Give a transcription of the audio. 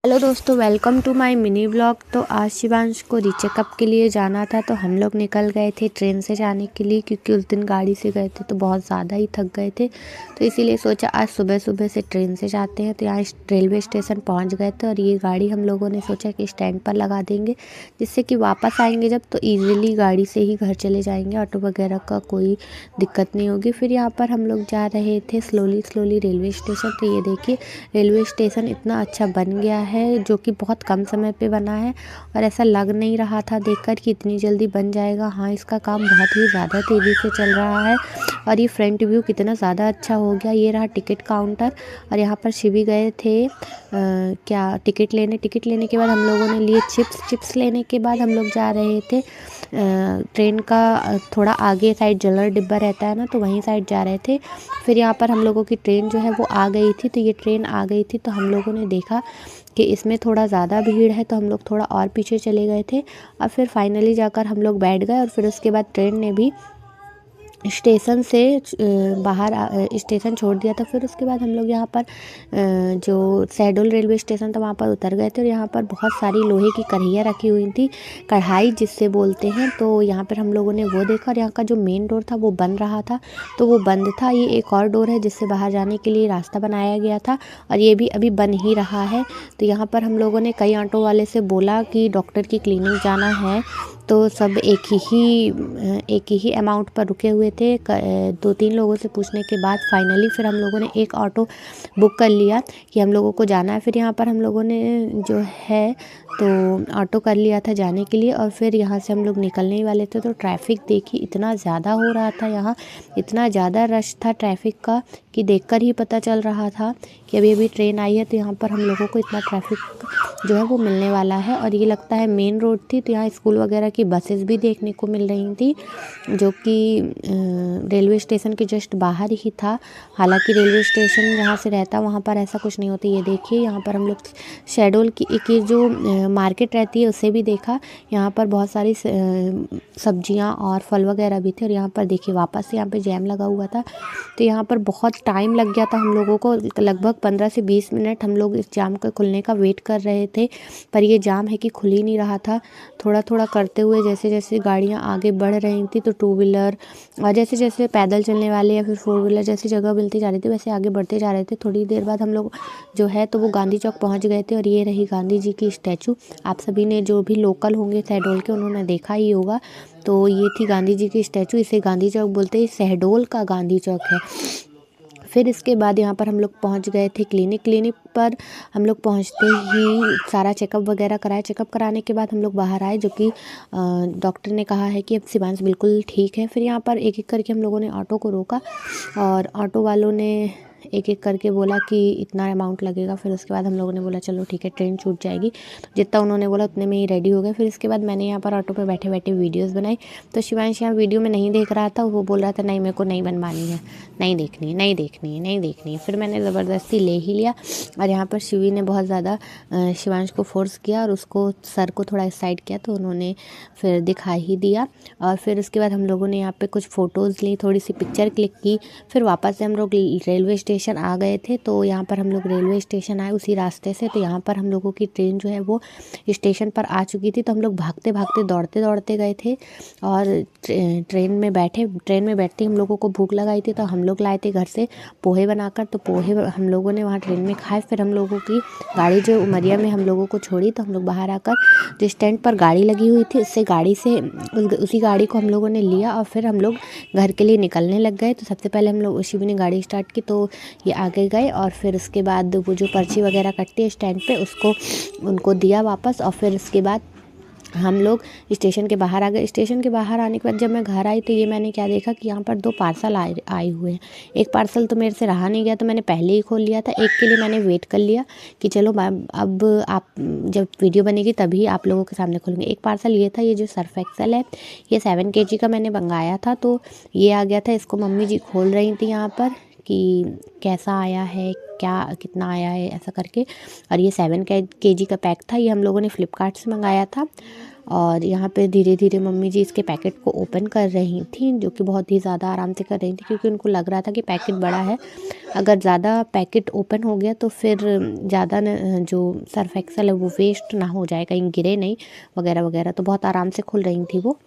Hello दोस्तों, welcome to my mini blog. तो आज शिवांश को रीचेकअप के लिए जाना था, तो हम लोग निकल गए थे ट्रेन से जाने के लिए, क्योंकि उस दिन गाड़ी से गए थे तो बहुत ज़्यादा ही थक गए थे। तो इसीलिए सोचा आज सुबह सुबह से ट्रेन से जाते हैं। तो यहाँ रेलवे स्टेशन पहुँच गए थे और ये गाड़ी हम लोगों ने सोचा कि स्टैंड पर लगा देंगे, जिससे कि वापस आएंगे जब तो ईज़िली गाड़ी से ही घर चले जाएंगे, ऑटो वगैरह का कोई दिक्कत नहीं होगी। फिर यहाँ पर हम लोग जा रहे थे स्लोली रेलवे स्टेशन। तो ये देखिए, रेलवे स्टेशन इतना अच्छा बन गया है, जो कि बहुत कम समय पे बना है और ऐसा लग नहीं रहा था देखकर कि इतनी जल्दी बन जाएगा। हाँ, इसका काम बहुत ही ज़्यादा तेज़ी से चल रहा है और ये फ्रंट व्यू कितना ज़्यादा अच्छा हो गया। ये रहा टिकट काउंटर और यहाँ पर शिवी गए थे क्या टिकट लेने के बाद हम लोगों ने लिए चिप्स लेने के बाद हम लोग जा रहे थे ट्रेन का थोड़ा आगे साइड जनरल डिब्बा रहता है ना, तो वहीं साइड जा रहे थे। फिर यहाँ पर हम लोगों की ट्रेन जो है वो आ गई थी। तो ये ट्रेन आ गई थी तो हम लोगों ने देखा कि इसमें थोड़ा ज़्यादा भीड़ है, तो हम लोग थोड़ा और पीछे चले गए थे और फिर फाइनली जाकर हम लोग बैठ गए। और फिर उसके बाद ट्रेन ने भी स्टेशन से बाहर स्टेशन छोड़ दिया था। फिर उसके बाद हम लोग यहाँ पर जो शहडोल रेलवे स्टेशन था वहाँ पर उतर गए थे और यहाँ पर बहुत सारी लोहे की कढ़ाइयाँ रखी हुई थी, कढ़ाई जिससे बोलते हैं। तो यहाँ पर हम लोगों ने वो देखा और यहाँ का जो मेन डोर था वो बन रहा था, तो वो बंद था। ये एक और डोर है जिससे बाहर जाने के लिए रास्ता बनाया गया था और ये भी अभी बन ही रहा है। तो यहाँ पर हम लोगों ने कई ऑटो वाले से बोला कि डॉक्टर की क्लिनिक जाना है, तो सब एक ही अमाउंट पर रुके हुए थे। 2-3 लोगों से पूछने के बाद फाइनली फिर हम लोगों ने एक ऑटो बुक कर लिया कि हम लोगों को जाना है। फिर यहाँ पर हम लोगों ने जो है तो ऑटो कर लिया था जाने के लिए और फिर यहाँ से हम लोग निकलने ही वाले थे। तो ट्रैफिक देखिए इतना ज़्यादा हो रहा था, यहाँ इतना ज़्यादा रश था ट्रैफिक का कि देखकर ही पता चल रहा था कि अभी अभी ट्रेन आई है। तो यहाँ पर हम लोगों को इतना ट्रैफिक जो है वो मिलने वाला है और ये लगता है मेन रोड थी, तो यहाँ स्कूल वगैरह की बसेस भी देखने को मिल रही थी, जो कि रेलवे स्टेशन के जस्ट बाहर ही था। हालांकि रेलवे स्टेशन जहाँ से रहता वहाँ पर ऐसा कुछ नहीं होता। ये देखिए, यहाँ पर हम लोग शहडोल की एक जो मार्केट रहती है उसे भी देखा। यहाँ पर बहुत सारी सब्जियाँ और फल वगैरह भी थे और यहाँ पर देखिए वापस से यहाँ पे जैम लगा हुआ था। तो यहाँ पर बहुत टाइम लग गया था हम लोगों को, लगभग 15 से 20 मिनट हम लोग इस जाम के खुलने का वेट कर रहे थे, पर ये जाम है कि खुल ही नहीं रहा था। थोड़ा थोड़ा करते हुए जैसे जैसे गाड़ियाँ आगे बढ़ रही थी, तो 2 व्हीलर और जैसे जैसे पैदल चलने वाले या फिर 4 व्हीलर जैसी जगह मिलती जा रही थी वैसे आगे बढ़ते जा रहे थे। थोड़ी देर बाद हम लोग जो है तो वो गांधी चौक पहुँच गए थे और ये रही गांधी जी की स्टैचू। आप सभी ने जो भी लोकल होंगे शहडोल के उन्होंने देखा ही होगा। तो ये थी गांधी जी की स्टैचू, इसे गांधी चौक बोलते हैं, शहडोल का गांधी चौक है। फिर इसके बाद यहाँ पर हम लोग पहुँच गए थे क्लिनिक पर। हम लोग पहुँचते ही सारा चेकअप वगैरह कराया। चेकअप कराने के बाद हम लोग बाहर आए, जो कि डॉक्टर ने कहा है कि अब शिवांश बिल्कुल ठीक है। फिर यहाँ पर एक एक करके हम लोगों ने ऑटो को रोका और ऑटो वालों ने एक एक करके बोला कि इतना अमाउंट लगेगा। फिर उसके बाद हम लोगों ने बोला चलो ठीक है, ट्रेन छूट जाएगी। तो जितना उन्होंने बोला उतने में ही रेडी हो गए। फिर इसके बाद मैंने यहाँ पर ऑटो पे बैठे बैठे वीडियोस बनाई। तो शिवांश यहाँ वीडियो में नहीं देख रहा था, वो बोल रहा था नहीं मेरे को नहीं बनवानी है, नहीं देखनी है। फिर मैंने ज़बरदस्ती ले ही लिया और यहाँ पर शिवी ने बहुत ज़्यादा शिवांश को फोर्स किया और उसको सर को थोड़ा साइड किया, तो उन्होंने फिर दिखा ही दिया। और फिर उसके बाद हम लोगों ने यहाँ पे कुछ फ़ोटोज़ ली, थोड़ी सी पिक्चर क्लिक की। फिर वापस से हम लोग रेलवे स्टेशन आ गए थे। तो यहाँ पर हम लोग रेलवे स्टेशन आए उसी रास्ते से। तो यहाँ पर हम लोगों की ट्रेन जो है वो स्टेशन पर आ चुकी थी। तो हम लोग भागते भागते दौड़ते दौड़ते गए थे और ट्रेन में बैठते ही हम लोगों को भूख लगाई थी। तो हम लोग लाए थे घर से पोहे बनाकर, तो पोहे हम लोगों ने वहाँ ट्रेन में खाए। फिर हम लोगों की गाड़ी जो उमरिया में हम लोगों को छोड़ी, तो हम लोग बाहर आकर जो स्टैंड पर गाड़ी लगी हुई थी उसी गाड़ी को हम लोगों ने लिया और फिर हम लोग घर के लिए निकलने लग गए। तो सबसे पहले हम लोग शिवी ने गाड़ी स्टार्ट की, तो ये आगे गए और फिर उसके बाद वो जो पर्ची वगैरह कटती है स्टैंड पे उसको उनको दिया वापस। और फिर उसके बाद हम लोग स्टेशन के बाहर आ गए। स्टेशन के बाहर आने के बाद जब मैं घर आई तो ये मैंने क्या देखा कि यहाँ पर 2 पार्सल आए हुए हैं। एक पार्सल तो मेरे से रहा नहीं गया, तो मैंने पहले ही खोल लिया था। एक के लिए मैंने वेट कर लिया कि चलो अब आप जब वीडियो बनेगी तभी आप लोगों के सामने खोलेंगे। एक पार्सल ये था, ये जो सर्फ एक्सेल है, ये 7 kg का मैंने मंगाया था। तो ये आ गया था, इसको मम्मी जी खोल रही थी यहाँ पर कि कैसा आया है, क्या कितना आया है ऐसा करके। और ये 7 kg का पैक था, ये हम लोगों ने फ़्लिपकार्ट से मंगाया था। और यहाँ पे धीरे धीरे मम्मी जी इसके पैकेट को ओपन कर रही थी, जो कि बहुत ही ज़्यादा आराम से कर रही थी क्योंकि उनको लग रहा था कि पैकेट बड़ा है, अगर ज़्यादा पैकेट ओपन हो गया तो फिर ज़्यादा जो सर्फ एक्सेल है वो वेस्ट ना हो जाए, कहीं गिरे नहीं वगैरह वगैरह। तो बहुत आराम से खुल रही थी वो।